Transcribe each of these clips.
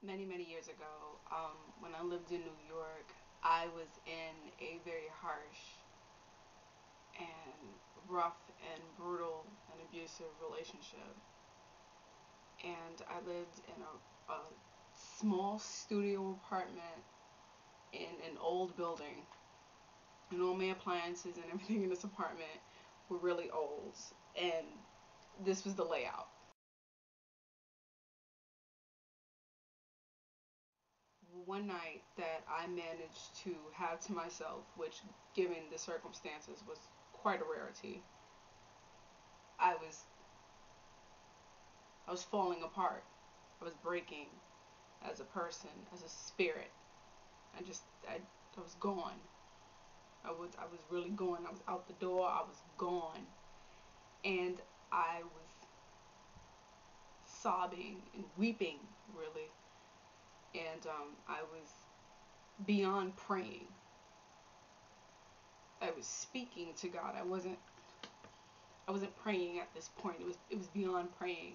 Many years ago, when I lived in New York, I was in a very harsh and rough and brutal and abusive relationship. And I lived in a small studio apartment in an old building. And all my appliances and everything in this apartment were really old. And this was the layout. One night that I managed to have to myself, which, given the circumstances, was quite a rarity. I was I was falling apart. I was breaking as a person, as a spirit. I was gone. I was really gone. I was out the door. I was gone, and I was sobbing and weeping, really, and I was beyond praying. I was speaking to God. I wasn't praying at this point. It was beyond praying.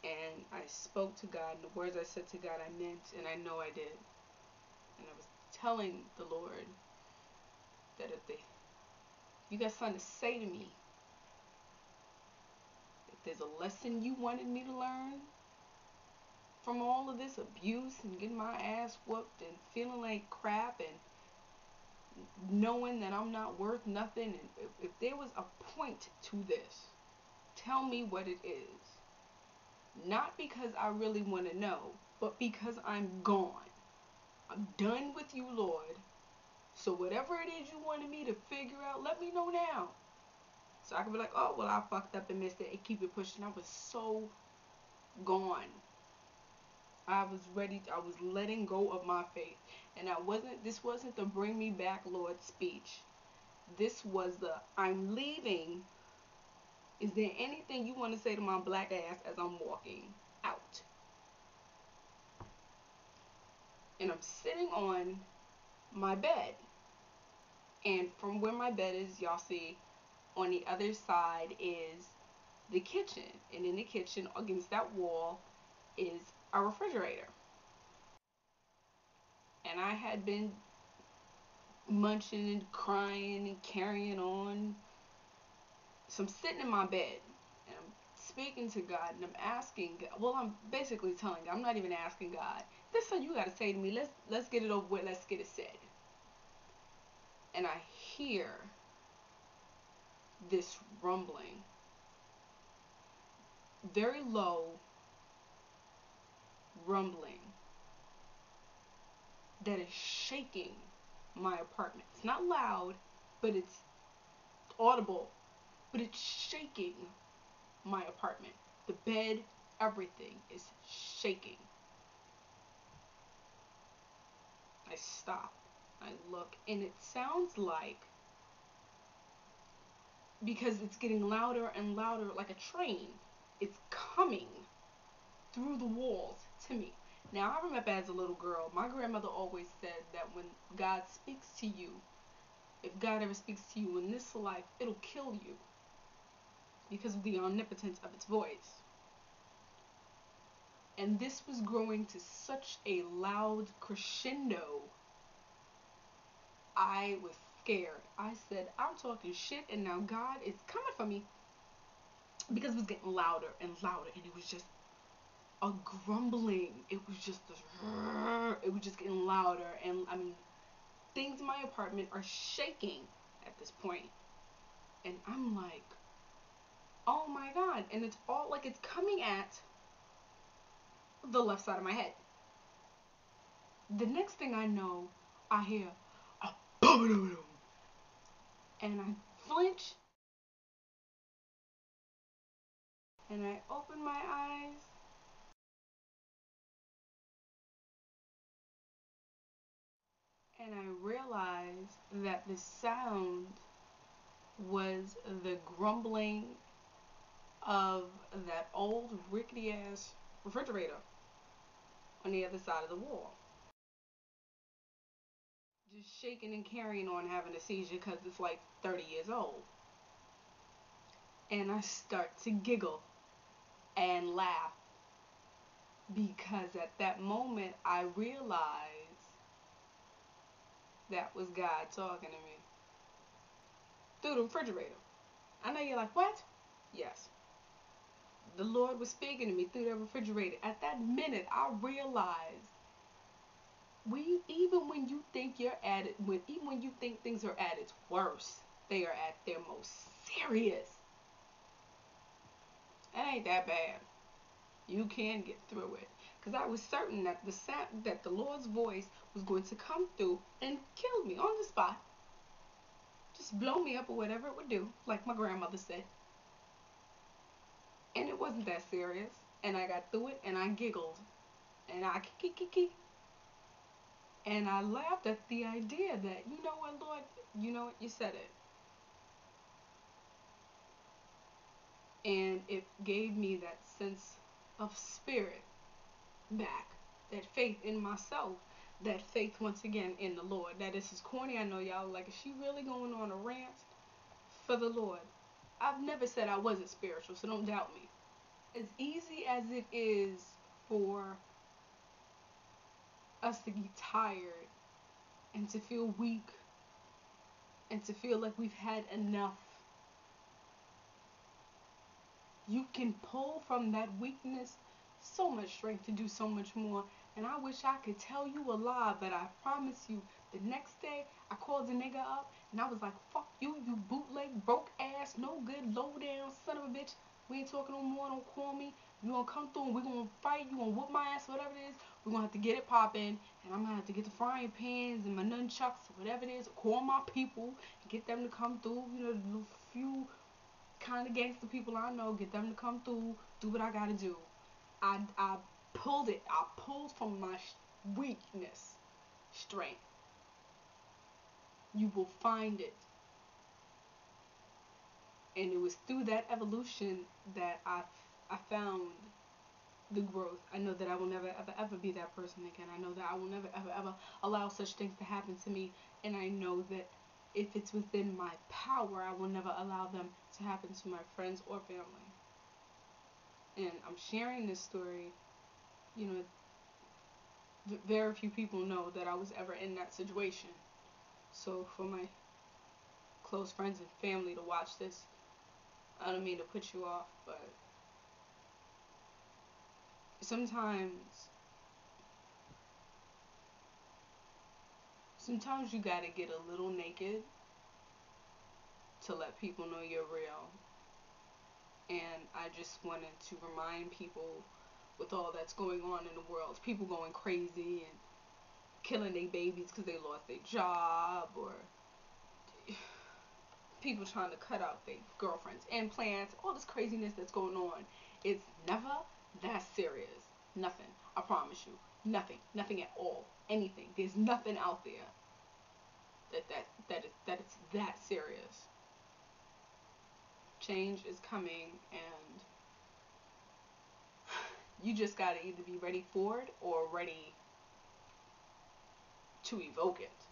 And I spoke to God, and the words I said to God I meant, and I know I did. And I was telling the Lord that if you got something to say to me, if there's a lesson you wanted me to learn from all of this abuse and getting my ass whooped and feeling like crap and knowing that I'm not worth nothing, and if there was a point to this, tell me what it is. Not because I really want to know, but because I'm gone. I'm done with you, Lord. So whatever it is you wanted me to figure out, let me know now. So I can be like, oh, well, I fucked up and missed it, and keep it pushing. I was so gone. I was ready. I was letting go of my faith. And this wasn't the bring me back, Lord speech. This was the I'm leaving. Is there anything you want to say to my black ass as I'm walking out? And I'm sitting on my bed. And from where my bed is, y'all see, on the other side is the kitchen. And in the kitchen, against that wall, is a refrigerator. And I had been munching and crying and carrying on. So I'm sitting in my bed and I'm speaking to God and I'm asking God, well, I'm basically telling God, I'm not even asking God, this is what you gotta say to me. Let's get it over with, let's get it said. And I hear this rumbling, very low rumbling that is shaking my apartment. It's not loud, but it's audible, but it's shaking my apartment. The bed, everything is shaking. I stop. I look, and it sounds like, because it's getting louder and louder like a train, it's coming through the walls to me. Now, I remember as a little girl, my grandmother always said that when God speaks to you, if God ever speaks to you in this life, it'll kill you because of the omnipotence of its voice. And this was growing to such a loud crescendo, I was scared. I said, I'm talking shit, and now God is coming for me, because it was getting louder and louder, and it was just a grumbling. It was just this, it was just getting louder, and I mean, things in my apartment are shaking at this point, and I'm like, oh my God. And it's all like it's coming at the left side of my head. The next thing I know, I hear a boom, and I flinch, and I open my eyes, and I realize that the sound was the grumbling of that old rickety ass refrigerator on the other side of the wall. Just shaking and carrying on, having a seizure because it's like 30 years old. And I start to giggle and laugh. because at that moment I realized that was God talking to me through the refrigerator. I know you're like, what? Yes. The Lord was speaking to me through the refrigerator. At that minute, I realized even when you think you're at it, even when you think things are at its worst, they are at their most serious. It ain't that bad. You can get through it. Because I was certain that the Lord's voice was going to come through and kill me on the spot. Just blow me up or whatever it would do, like my grandmother said. And it wasn't that serious. And I got through it and I giggled. And I kiki. And I laughed at the idea that, you know what, Lord, you know what, you said it. And it gave me that sense of spirit back, that faith in myself, that faith once again in the Lord. That this is corny, I know y'all like, is she really going on a rant for the Lord? I've never said I wasn't spiritual, so don't doubt me. As easy as it is for us to get tired and to feel weak and to feel like we've had enough, you can pull from that weakness so much strength to do so much more. And I wish I could tell you a lie, but I promise you, the next day I called the nigga up and I was like, fuck you, you bootleg, broke ass, no good, low down son of a bitch. We ain't talking no more, don't call me. You gonna come through and we gonna fight, you gonna whoop my ass, whatever it is. We're gonna have to get it popping, and I'm gonna have to get the frying pans and my nunchucks, whatever it is, call my people and get them to come through, you know, the few kind of gangster people I know, get them to come through, do what I gotta do. I pulled it. I pulled from my weakness strength. You will find it. And it was through that evolution that I found the growth. I know that I will never ever be that person again. I know that I will never ever allow such things to happen to me. And I know that if it's within my power, I will never allow them to happen to my friends or family. And I'm sharing this story, you know, very few people know that I was ever in that situation. So for my close friends and family to watch this, I don't mean to put you off, but sometimes you gotta get a little naked to let people know you're real. And I just wanted to remind people, with all that's going on in the world, people going crazy and killing their babies because they lost their job, or people trying to cut out their girlfriend's implants, all this craziness that's going on. It's never that serious. Nothing. I promise you. Nothing. Nothing at all. Anything. There's nothing out there that it's that serious. Change is coming, and you just gotta either be ready for it or ready to evoke it.